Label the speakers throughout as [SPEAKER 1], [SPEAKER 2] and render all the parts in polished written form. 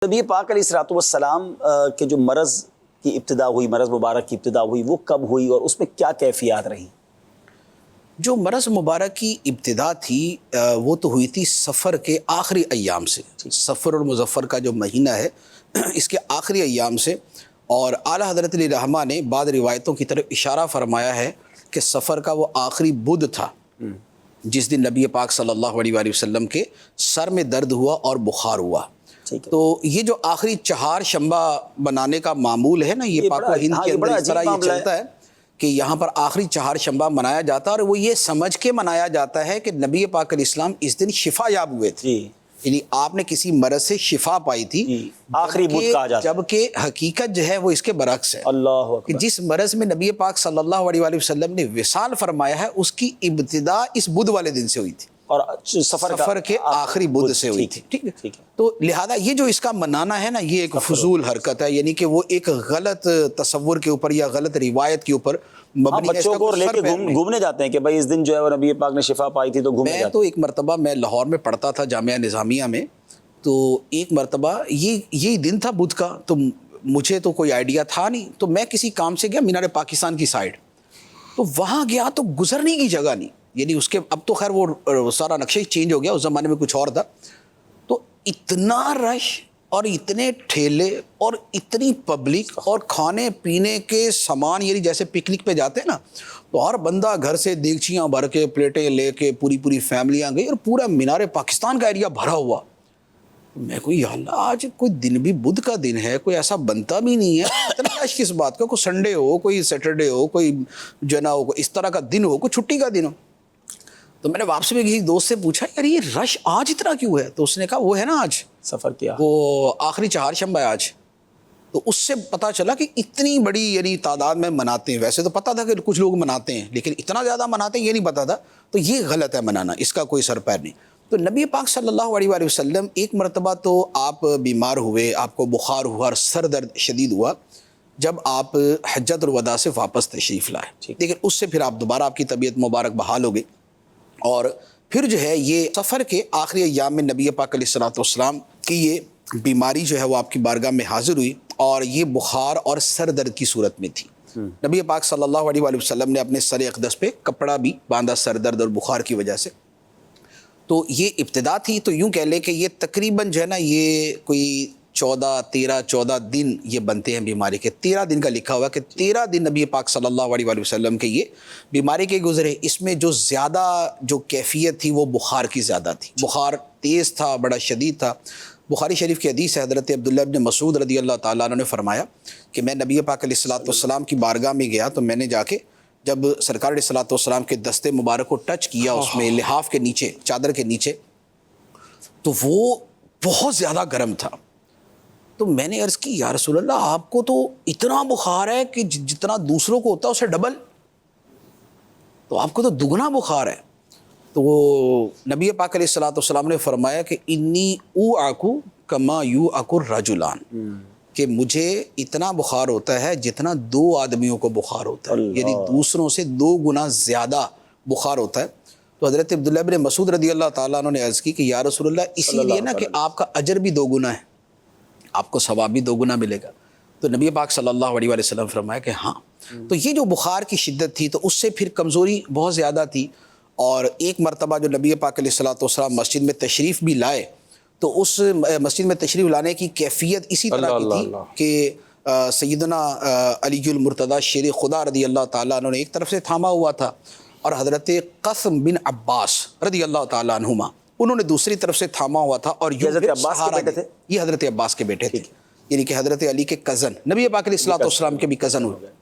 [SPEAKER 1] نبی پاک علیہ الصلوۃ والسلام کے جو مرض کی ابتدا ہوئی، مرض مبارک کی ابتدا ہوئی، وہ کب ہوئی اور اس میں کیا کیفیات رہیں؟
[SPEAKER 2] جو مرض مبارک کی ابتدا تھی وہ تو ہوئی تھی سفر کے آخری ایام سے۔ سفر اور مظفر کا جو مہینہ ہے اس کے آخری ایام سے، اور اعلیٰ حضرت علیہ رحمہ نے بعض روایتوں کی طرف اشارہ فرمایا ہے کہ سفر کا وہ آخری بدھ تھا جس دن نبی پاک صلی اللہ علیہ وآلہ وسلم کے سر میں درد ہوا اور بخار ہوا۔ تو یہ جو آخری چہار شنبہ بنانے کا معمول ہے نا، یہ پاک و ہند کے اندر اس طرح یہ چلتا ہے کہ یہاں پر آخری چہار شنبہ منایا جاتا ہے، اور وہ یہ سمجھ کے منایا جاتا ہے کہ نبی پاک علیہ السلام اس دن شفا یاب ہوئے تھے، یعنی آپ نے کسی مرض سے شفا پائی تھی،
[SPEAKER 1] آخری بدھ کہا جاتا ہے،
[SPEAKER 2] جبکہ حقیقت جو ہے وہ اس کے برعکس ہے۔
[SPEAKER 1] اللہ
[SPEAKER 2] کہ
[SPEAKER 1] اکبر۔
[SPEAKER 2] جس مرض میں نبی پاک صلی اللہ علیہ وآلہ وسلم نے وصال فرمایا ہے اس کی ابتدا اس بدھ والے دن سے ہوئی تھی،
[SPEAKER 1] اور سفر
[SPEAKER 2] کے آخری بدھ سے ہوئی تھی، ٹھیک ہے۔ تو لہذا یہ جو اس کا منانا ہے نا، یہ ایک فضول حرکت ہے، یعنی کہ وہ ایک غلط تصور کے اوپر یا غلط روایت کے اوپر مبنی ہے۔
[SPEAKER 1] بچوں کو لے کے گھومنے جاتے ہیں کہ بھائی اس دن جو ہے وہ نبی پاک نے شفا پائی تھی تو گھومنے جاتے ہیں۔
[SPEAKER 2] میں تو ایک مرتبہ میں لاہور میں پڑھتا تھا جامعہ نظامیہ میں، تو ایک مرتبہ یہی دن تھا بدھ کا، تو مجھے تو کوئی آئیڈیا تھا نہیں، تو میں کسی کام سے گیا مینار پاکستان کی سائڈ، تو وہاں گیا تو گزرنے کی جگہ نہیں، یعنی اس کے اب تو خیر وہ سارا نقشہ ہی چینج ہو گیا، اس زمانے میں کچھ اور تھا۔ تو اتنا رش اور اتنے ٹھیلے اور اتنی پبلک اور کھانے پینے کے سامان، یعنی جیسے پکنک پہ جاتے ہیں نا، تو ہر بندہ گھر سے دیگچیاں بھر کے پلیٹیں لے کے پوری فیملیاں گئی، اور پورا مینار پاکستان کا ایریا بھرا ہوا۔ میں کوئی یا اللہ، آج کوئی دن بھی بدھ کا دن ہے، کوئی ایسا بنتا بھی نہیں ہے، اتنا رش کس بات کا؟ کوئی سنڈے ہو، کوئی سیٹرڈے ہو، کوئی جنا ہو، کوئی اس طرح کا دن ہو، کوئی چھٹی کا دن ہو۔ تو میں نے واپس میں کسی دوست سے پوچھا، یار یہ رش آج اتنا کیوں ہے؟ تو اس نے کہا وہ ہے نا آج
[SPEAKER 1] سفر کیا،
[SPEAKER 2] وہ آخری چہار شنبہ ہے آج۔ تو اس سے پتہ چلا کہ اتنی بڑی یعنی تعداد میں مناتے ہیں۔ ویسے تو پتہ تھا کہ کچھ لوگ مناتے ہیں، لیکن اتنا زیادہ مناتے ہیں یہ نہیں پتہ تھا، تو یہ غلط ہے منانا، اس کا کوئی سر پیر نہیں۔ تو نبی پاک صلی اللہ علیہ وآلہ وسلم ایک مرتبہ تو آپ بیمار ہوئے، آپ کو بخار ہوا اور سر درد شدید ہوا جب آپ حجۃ الوداع سے واپس تشریف لائے، لیکن اس سے پھر آپ دوبارہ آپ کی طبیعت مبارک بحال ہو گئی، اور پھر جو ہے یہ سفر کے آخری ایام میں نبی پاک علیہ الصلوۃ والسلام کی یہ بیماری جو ہے وہ آپ کی بارگاہ میں حاضر ہوئی، اور یہ بخار اور سر درد کی صورت میں تھی۔ نبی پاک صلی اللہ علیہ وآلہ وسلم نے اپنے سر اقدس پہ کپڑا بھی باندھا سر درد اور بخار کی وجہ سے۔ تو یہ ابتدا تھی، تو یوں کہہ لیں کہ یہ تقریباً جو ہے نا یہ کوئی 14 دن یہ بنتے ہیں بیماری کے۔ 13 دن کا لکھا ہوا کہ 13 دن نبی پاک صلی اللہ علیہ وآلہ وسلم کے یہ بیماری کے گزرے۔ اس میں جو زیادہ جو کیفیت تھی وہ بخار کی زیادہ تھی، بخار تیز تھا، بڑا شدید تھا۔ بخاری شریف کی حدیث ہے، حضرت عبداللہ ابن مسعود رضی اللہ تعالیٰ عنہ نے فرمایا کہ میں نبی پاک علیہ الصلوۃ والسلام کی بارگاہ میں گیا، تو میں نے جا کے جب سرکار علیہ الصلوۃ والسلام کے دستے مبارک کو ٹچ کیا، اس میں لحاف کے نیچے، چادر کے نیچے، تو وہ بہت زیادہ گرم تھا۔ تو میں نے عرض کی، یا رسول اللہ آپ کو تو اتنا بخار ہے کہ جتنا دوسروں کو ہوتا ہے اسے ڈبل، تو آپ کو تو دگنا بخار ہے۔ تو وہ نبی پاک علیہ الصلوۃ والسلام نے فرمایا کہ انی اوعکو کما یوعک الرجلان، کہ مجھے اتنا بخار ہوتا ہے جتنا 2 آدمیوں کو بخار ہوتا ہے، یعنی دوسروں سے 2 گنا زیادہ بخار ہوتا ہے۔ تو حضرت عبداللہ ابن مسعود رضی اللہ تعالیٰ عنہ نے عرض کی کہ یا رسول اللہ اسی لیے نا کہ آپ کا اجر بھی 2 گنا ہے، آپ کو ثواب بھی 2 گنا ملے گا۔ تو نبی پاک صلی اللہ علیہ وآلہ وسلم فرمایا کہ ہاں۔ تو یہ جو بخار کی شدت تھی تو اس سے پھر کمزوری بہت زیادہ تھی، اور ایک مرتبہ جو نبی پاک علیہ الصلوۃ والسلام مسجد میں تشریف بھی لائے، تو اس مسجد میں تشریف لانے کی کیفیت اسی طرح کی تھی کہ سیدنا علی المرتضیٰ شیر خدا رضی اللہ تعالیٰ عنہ نے ایک طرف سے تھاما ہوا تھا، اور حضرت قاسم بن عباس رضی اللہ تعالیٰ عنہما انہوں نے دوسری طرف سے تھاما ہوا تھا، اور
[SPEAKER 1] حضرت عباس کے بیٹے تھے،
[SPEAKER 2] یہ حضرت عباس کے بیٹے تھے، یعنی کہ حضرت علی کے کزن، نبی پاک علیہ الصلوۃ والسلام کے بھی کزن ہوئے۔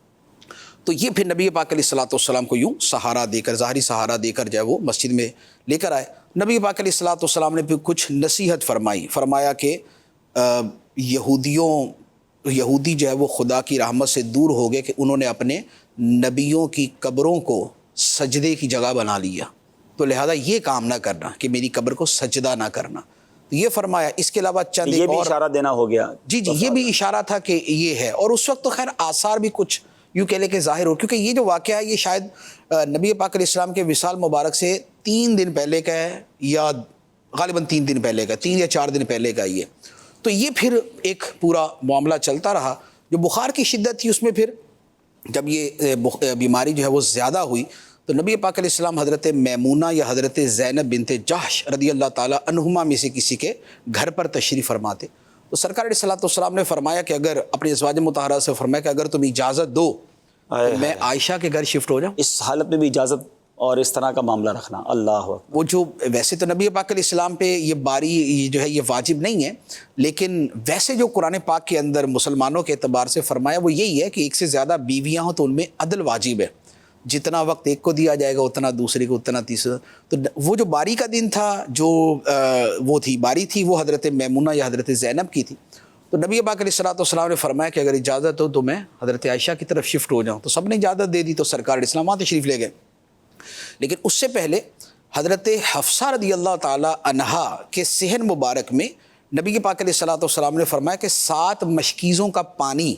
[SPEAKER 2] تو یہ پھر نبی پاک علیہ الصلوۃ والسلام کو یوں سہارا دے کر، ظاہری سہارا دے کر جو ہے وہ مسجد میں لے کر آئے۔ نبی پاک علیہ الصلوۃ والسلام نے پھر کچھ نصیحت فرمایا کہ یہودی جو ہے وہ خدا کی رحمت سے دور ہو گئے کہ انہوں نے اپنے نبیوں کی قبروں کو سجدے کی جگہ بنا لیا، تو لہذا یہ کام نہ کرنا کہ میری قبر کو سجدہ نہ کرنا، تو یہ فرمایا۔ اس کے علاوہ چند
[SPEAKER 1] یہ بھی اشارہ دینا ہو گیا،
[SPEAKER 2] جی یہ بھی اشارہ تھا کہ یہ ہے، اور اس وقت تو خیر آثار بھی کچھ یوں کہہ لے کہ ظاہر ہو، کیونکہ یہ جو واقعہ ہے یہ شاید نبی پاک علیہ السلام کے وصال مبارک سے 3 دن پہلے کا ہے، یا غالباً 3 دن پہلے کا، 3 یا 4 دن پہلے کا یہ۔ تو یہ پھر ایک پورا معاملہ چلتا رہا. جو بخار کی شدت تھی اس میں پھر جب یہ بیماری جو ہے وہ زیادہ ہوئی تو نبی پاک علیہ السلام حضرت میمونہ یا حضرت زینب بنت جحش رضی اللہ تعالیٰ عنہما میں سے کسی کے گھر پر تشریف فرماتے. تو سرکار علیہ الصلوۃ والسلام نے فرمایا کہ اگر اپنے ازواج مطہرہ سے فرمایا کہ اگر تم اجازت دو تو میں عائشہ کے گھر شفٹ ہو جاؤں.
[SPEAKER 1] اس حالت میں بھی اجازت اور اس طرح کا معاملہ رکھنا. اللہ اکبر.
[SPEAKER 2] وہ جو ویسے تو نبی پاک علیہ السلام پہ یہ باری جو ہے یہ واجب نہیں ہے، لیکن ویسے جو قرآن پاک کے اندر مسلمانوں کے اعتبار سے فرمایا وہ یہی ہے کہ ایک سے زیادہ بیویاں ہوں تو ان میں عدل واجب ہے. جتنا وقت ایک کو دیا جائے گا اتنا دوسرے کو اتنا تیسرا. تو وہ جو باری کا دن تھا جو وہ تھی باری تھی وہ حضرت میمونہ یا حضرت زینب کی تھی. تو نبی پاک علیہ الصلوۃ والسلام نے فرمایا کہ اگر اجازت ہو تو میں حضرت عائشہ کی طرف شفٹ ہو جاؤں. تو سب نے اجازت دے دی تو سرکار علیہ السلام وہاں تشریف لے گئے. لیکن اس سے پہلے حضرت حفصہ رضی اللہ تعالی عنہا کے صحن مبارک میں نبی پاک علیہ الصلوۃ والسلام نے فرمایا کہ 7 مشکیزوں کا پانی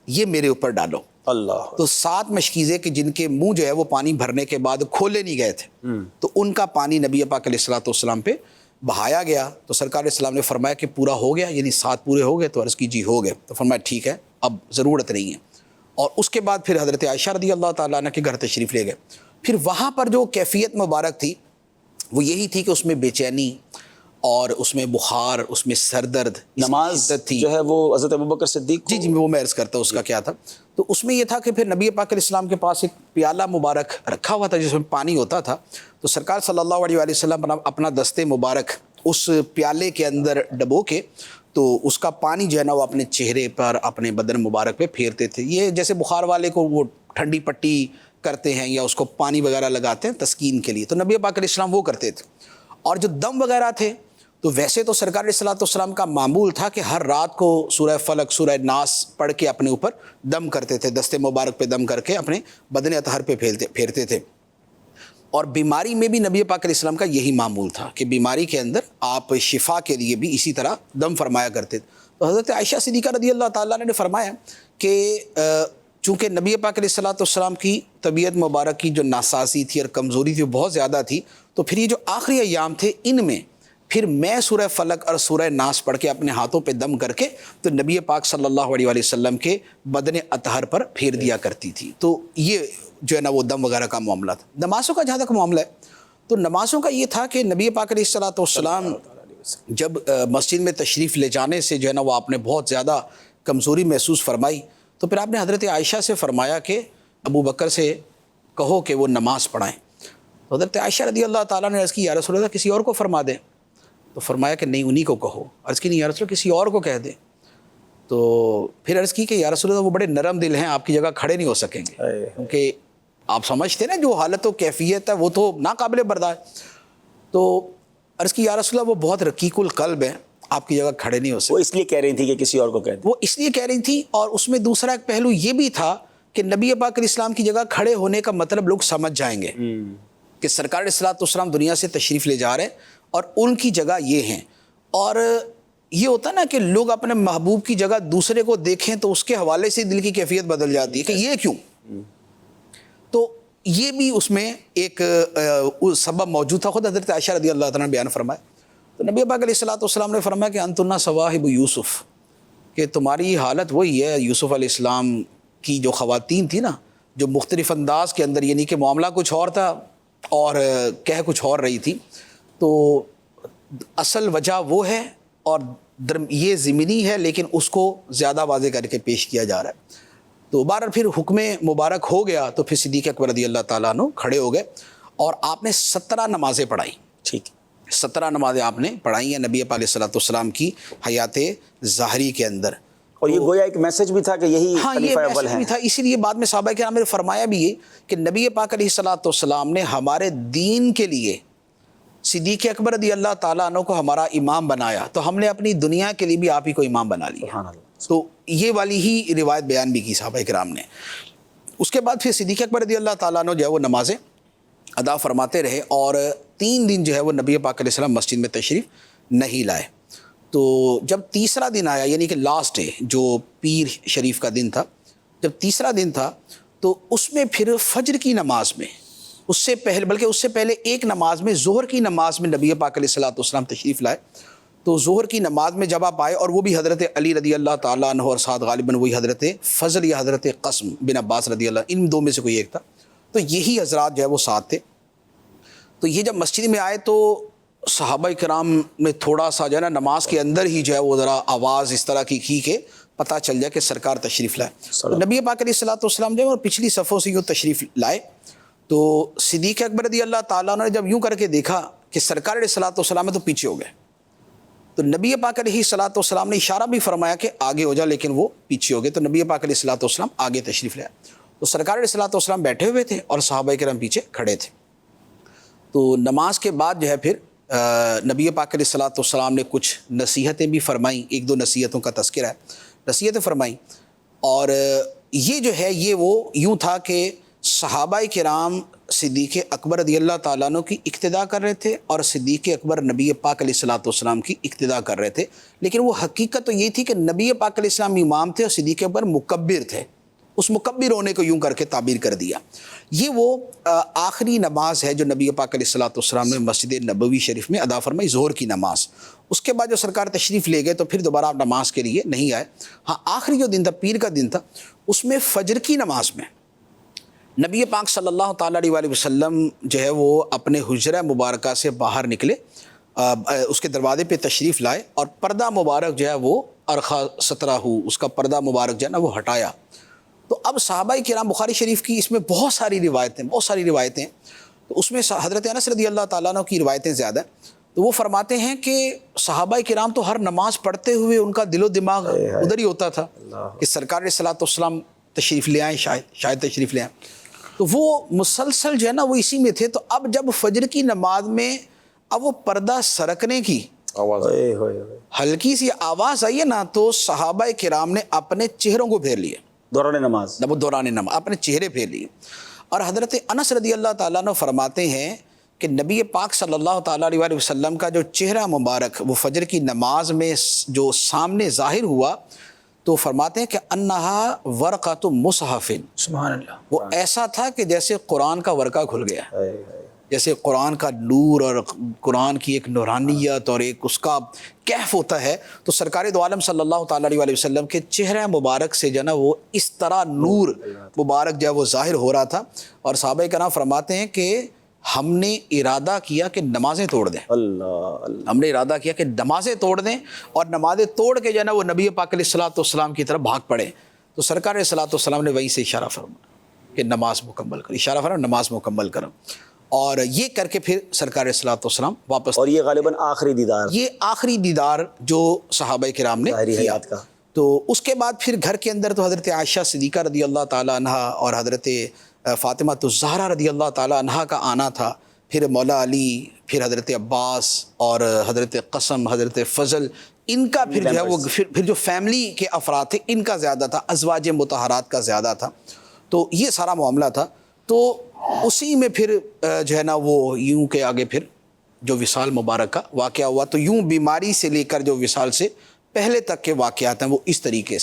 [SPEAKER 2] یہ میرے اوپر ڈالو.
[SPEAKER 1] اللہ.
[SPEAKER 2] تو 7 مشکیزیں کہ جن کے منہ جو ہے وہ پانی بھرنے کے بعد کھولے نہیں گئے تھے تو ان کا پانی نبی پاک علیہ الصلوۃ والسلام پہ بہایا گیا. تو سرکار علیہ السلام نے فرمایا کہ پورا ہو گیا، یعنی 7 پورے ہو گئے. تو عرض کی جی ہو گئے. تو فرمایا ٹھیک ہے اب ضرورت نہیں ہے. اور اس کے بعد پھر حضرت عائشہ رضی اللہ تعالیٰ عنہ کے گھر تشریف لے گئے. پھر وہاں پر جو کیفیت مبارک تھی وہ یہی تھی کہ اس میں بے چینی اور اس میں بخار، اس میں سر درد،
[SPEAKER 1] نماز
[SPEAKER 2] تھی
[SPEAKER 1] جو ہے وہ حضرت ابوبکر صدیق
[SPEAKER 2] جی وہ میں عرض کرتا ہوں اس کا کیا تھا. تو اس میں یہ تھا کہ پھر نبی پاک علیہ السلام کے پاس ایک پیالہ مبارک رکھا ہوا تھا جس میں پانی ہوتا تھا. تو سرکار صلی اللہ علیہ وآلہ وسلم اپنا دستے مبارک اس پیالے کے اندر ڈبو کے تو اس کا پانی جو ہے نا وہ اپنے چہرے پر اپنے بدن مبارک پہ پھیرتے تھے. یہ جیسے بخار والے کو وہ ٹھنڈی پٹی کرتے ہیں یا اس کو پانی وغیرہ لگاتے ہیں تسکین کے لیے، تو نبی پاک علیہ السلام وہ کرتے تھے. اور جو دم وغیرہ تھے تو ویسے تو سرکار علیہ الصلوۃ والسلام کا معمول تھا کہ ہر رات کو سورہ فلق سورہ ناس پڑھ کے اپنے اوپر دم کرتے تھے، دستے مبارک پہ دم کر کے اپنے بدن اطہر پہ پھیرتے تھے. اور بیماری میں بھی نبی پاک علیہ السلام کا یہی معمول تھا کہ بیماری کے اندر آپ شفا کے لیے بھی اسی طرح دم فرمایا کرتے تھے. تو حضرت عائشہ صدیقہ رضی اللہ تعالیٰ نے فرمایا کہ چونکہ نبی پاک علیہ الصلوۃ والسلام کی طبیعت مبارک کی جو ناسازی تھی اور کمزوری تھی وہ بہت زیادہ تھی، تو پھر یہ جو آخری ایام تھے ان میں پھر میں سورہ فلق اور سورہ ناس پڑھ کے اپنے ہاتھوں پہ دم کر کے تو نبی پاک صلی اللہ علیہ وآلہ وسلم کے بدن اطہر پر پھیر دیا کرتی تھی. تو یہ جو ہے نا وہ دم وغیرہ کا معاملہ تھا. نمازوں کا جہاں تک معاملہ ہے تو نمازوں کا یہ تھا کہ نبی پاک علیہ الصلوۃ والسلام جب مسجد میں تشریف لے جانے سے جو ہے نا وہ آپ نے بہت زیادہ کمزوری محسوس فرمائی تو پھر آپ نے حضرت عائشہ سے فرمایا کہ ابو بکر سے کہو کہ وہ نماز پڑھائیں. تو حضرت عائشہ رضی اللہ تعالیٰ نے عرض کی یا رسول اللہ کسی اور کو فرما دیں. تو فرمایا کہ نہیں انہی کو کہو. عرض کی نہیں یا رسول کسی اور کو کہہ دیں. تو پھر عرض کی کہ یا رسول اللہ وہ بڑے نرم دل ہیں، آپ کی جگہ کھڑے نہیں ہو سکیں گے، کیونکہ آپ سمجھتے نا جو حالت و کیفیت ہے وہ تو ناقابل برداشت. تو عرض کی یا رسول اللہ وہ بہت رقیق القلب ہیں، آپ کی جگہ کھڑے نہیں ہو سکتے.
[SPEAKER 1] وہ اس لیے کہہ رہی تھی کہ کسی اور کو کہہ دیں.
[SPEAKER 2] وہ اس لیے کہہ رہی تھی اور اس میں دوسرا ایک پہلو یہ بھی تھا کہ نبی پاک علیہ السلام کی جگہ کھڑے ہونے کا مطلب لوگ سمجھ جائیں گے کہ سرکار علیہ الصلوۃ والسلام دنیا سے تشریف لے جا رہے ہیں اور ان کی جگہ یہ ہیں. اور یہ ہوتا نا کہ لوگ اپنے محبوب کی جگہ دوسرے کو دیکھیں تو اس کے حوالے سے دل کی کیفیت بدل جاتی ہے کہ یہ کیوں. تو یہ بھی اس میں ایک سبب موجود تھا. خود حضرت عائشہ رضی اللہ تعالیٰ نے بیان فرمایا تو نبی پاک علیہ الصلوۃ والسلام نے فرمایا کہ انتن صواحب یوسف، کہ تمہاری حالت وہی ہے یوسف علیہ السلام کی جو خواتین تھی نا جو مختلف انداز کے اندر، یعنی کہ معاملہ کچھ اور تھا اور کہہ کچھ اور رہی تھی. تو اصل وجہ وہ ہے اور یہ ضمنی ہے لیکن اس کو زیادہ واضح کر کے پیش کیا جا رہا ہے. تو بہرحال پھر حکم مبارک ہو گیا تو پھر صدیق اکبر رضی اللہ تعالیٰ عنہ کھڑے ہو گئے اور آپ نے 17 نمازیں پڑھائی.
[SPEAKER 1] ٹھیک
[SPEAKER 2] 17 نمازیں آپ نے پڑھائی ہیں نبی پاک علیہ الصلوۃ والسلام کی حیات ظاہری کے اندر.
[SPEAKER 1] اور یہ گویا ایک میسج بھی تھا کہ یہی خلیفہ اول ہیں.
[SPEAKER 2] بھی تھا. اسی لیے بعد میں صحابہ کرام نے فرمایا بھی یہ کہ نبی پاک علیہ الصلوۃ والسلام نے ہمارے دین کے لیے صدیق اکبر رضی اللہ تعالیٰ عنہ کو ہمارا امام بنایا تو ہم نے اپنی دنیا کے لیے بھی آپ ہی کو امام بنا لیا.
[SPEAKER 1] سبحان اللہ.
[SPEAKER 2] تو یہ والی ہی روایت بیان بھی کی صحابہ کرام نے. اس کے بعد پھر صدیق اکبر رضی اللہ تعالیٰ عنہ جو ہے وہ نمازیں ادا فرماتے رہے اور 3 دن جو ہے وہ نبی پاک علیہ السلام مسجد میں تشریف نہیں لائے. تو جب تیسرا دن آیا یعنی کہ لاسٹ ڈے جو پیر شریف کا دن تھا، جب تیسرا دن تھا تو اس میں پھر فجر کی نماز میں اس سے پہلے ایک نماز میں ظہر کی نماز میں نبی پاک علیہ الصلوۃ والسلام تشریف لائے. تو ظہر کی نماز میں جب آپ آئے، اور وہ بھی حضرت علی رضی اللہ تعالیٰ عنہ اور ساتھ غالباً وہی حضرت فضل یا حضرت قاسم بن عباس رضی اللہ، ان دو میں سے کوئی ایک تھا، تو یہی حضرات جو ہے وہ ساتھ تھے. تو یہ جب مسجد میں آئے تو صحابہ کرام میں تھوڑا سا جو ہے نا نماز کے اندر ہی جو ہے وہ ذرا آواز اس طرح کی کہ پتہ چل جائے کہ سرکار تشریف لائے. تو نبی پاک علیہ الصلوۃ والسلام جو ہے وہ پچھلی صفوں سے یوں تشریف لائے. تو صدیق اکبر رضی اللہ تعالیٰ نے جب یوں کر کے دیکھا کہ سرکار علیہ الصلوۃ والسلام تو پیچھے ہو گئے، تو نبی پاک علیہ الصلوۃ والسلام نے اشارہ بھی فرمایا کہ آگے ہو جا، لیکن وہ پیچھے ہو گئے. تو نبی پاک علیہ الصلوۃ والسلام آگے تشریف لائے. تو سرکار علیہ الصلوۃ والسلام بیٹھے ہوئے تھے اور صحابہ کرام پیچھے کھڑے تھے. تو نماز کے بعد جو ہے پھر نبی پاک علیہ الصلوۃ والسلام نے کچھ نصیحتیں بھی فرمائیں، ایک دو نصیحتوں کا تذکرہ ہے، نصیحتیں فرمائیں. اور یہ جو ہے یہ وہ یوں تھا کہ صحابہ کرام صدیق اکبر رضی اللہ تعالیٰ عنہ کی اقتداء کر رہے تھے اور صدیق اکبر نبی پاک علیہ الصلوۃ والسلام کی اقتداء کر رہے تھے. لیکن وہ حقیقت تو یہ تھی کہ نبی پاک علیہ السلام امام تھے اور صدیق اکبر مکبر تھے. اس مکبر ہونے کو یوں کر کے تعبیر کر دیا. یہ وہ آخری نماز ہے جو نبی پاک علیہ الصلوۃ والسلام نے مسجد نبوی شریف میں ادا فرمائی، ظہر کی نماز. اس کے بعد جو سرکار تشریف لے گئے تو پھر دوبارہ آپ نماز کے لیے نہیں آئے. ہاں آخری جو دن تھا، پیر کا دن تھا، اس میں فجر کی نماز میں نبی پاک صلی اللہ تعالیٰ علیہ وسلم جو ہے وہ اپنے حجرہ مبارکہ سے باہر نکلے، اس کے دروازے پہ تشریف لائے اور پردہ مبارک جو ہے وہ ارخا سترہ اس کا پردہ مبارک جو ہے نا وہ ہٹایا. تو اب صحابہ کرام، بخاری شریف کی اس میں بہت ساری روایتیں، تو اس میں حضرت انس رضی اللہ تعالیٰ عنہ کی روایتیں زیادہ ہیں. تو وہ فرماتے ہیں کہ صحابہ کرام تو ہر نماز پڑھتے ہوئے ان کا دل و دماغ ادھر ہی ہوتا تھا کہ سرکار علیہ الصلوۃ والسلام تشریف لے آئیں، شاید تشریف لے آئیں. تو وہ مسلسل جو ہے نا وہ اسی میں تھے. تو اب جب فجر کی نماز میں اب وہ پردہ سرکنے کی
[SPEAKER 3] آواز
[SPEAKER 2] ہلکی سی آواز آئی ہے نا، تو صحابہ کرام نے اپنے چہروں کو پھیر لیے،
[SPEAKER 1] دوران نماز
[SPEAKER 2] اپنے چہرے پھیر لیے. اور حضرت انس رضی اللہ تعالیٰ عنہ فرماتے ہیں کہ نبی پاک صلی اللہ تعالیٰ علیہ وسلم کا جو چہرہ مبارک وہ فجر کی نماز میں جو سامنے ظاہر ہوا، تو فرماتے ہیں کہ انہا ورقۃ مصحف،
[SPEAKER 1] سبحان اللہ،
[SPEAKER 2] وہ ایسا تھا کہ جیسے قرآن کا ورقہ کھل گیا، جیسے قرآن کا نور اور قرآن کی ایک نورانیت اور ایک اس کا کیف ہوتا ہے. تو سرکار دو عالم صلی اللہ تعالیٰ علیہ وسلم کے چہرہ مبارک سے جو ہے نا وہ اس طرح نور مبارک جو ہے وہ ظاہر ہو رہا تھا. اور صحابہ کرام فرماتے ہیں کہ ہم نے ارادہ کیا کہ نمازیں توڑ دیں، ہم نے ارادہ کیا کہ نمازیں توڑ دیں اور نمازیں توڑ کے جو ہے نا وہ نبی پاک علیہ الصلوۃ والسلام کی طرف بھاگ پڑے. تو سرکار علیہ الصلوۃ والسلام نے وہیں سے اشارہ فرمایا کہ نماز مکمل کرو، اشارہ فرمایا نماز مکمل کرو. اور یہ کر کے پھر سرکار علیہ الصلوۃ والسلام واپس.
[SPEAKER 1] اور یہ غالباً آخری دیدار،
[SPEAKER 2] یہ آخری دیدار جو صحابہ کرام نے
[SPEAKER 1] ظاہری
[SPEAKER 2] کیا.
[SPEAKER 1] حیات کا.
[SPEAKER 2] تو اس کے بعد پھر گھر کے اندر تو حضرت عائشہ صدیقہ رضی اللہ تعالیٰ عنہ اور حضرت فاطمہ الزہرا رضی اللہ تعالیٰ عنہ کا آنا تھا، پھر مولا علی، پھر حضرت عباس اور حضرت قاسم، حضرت فضل، ان کا پھر جو ہے وہ پھر جو فیملی کے افراد تھے ان کا زیادہ تھا، ازواج مطہرات کا زیادہ تھا. تو یہ سارا معاملہ تھا. تو اسی میں پھر جو ہے نا وہ یوں کے آگے پھر جو وصال مبارک کا واقعہ ہوا. تو یوں بیماری سے لے کر جو وصال سے پہلے تک کے واقعات ہیں وہ اس طریقے سے.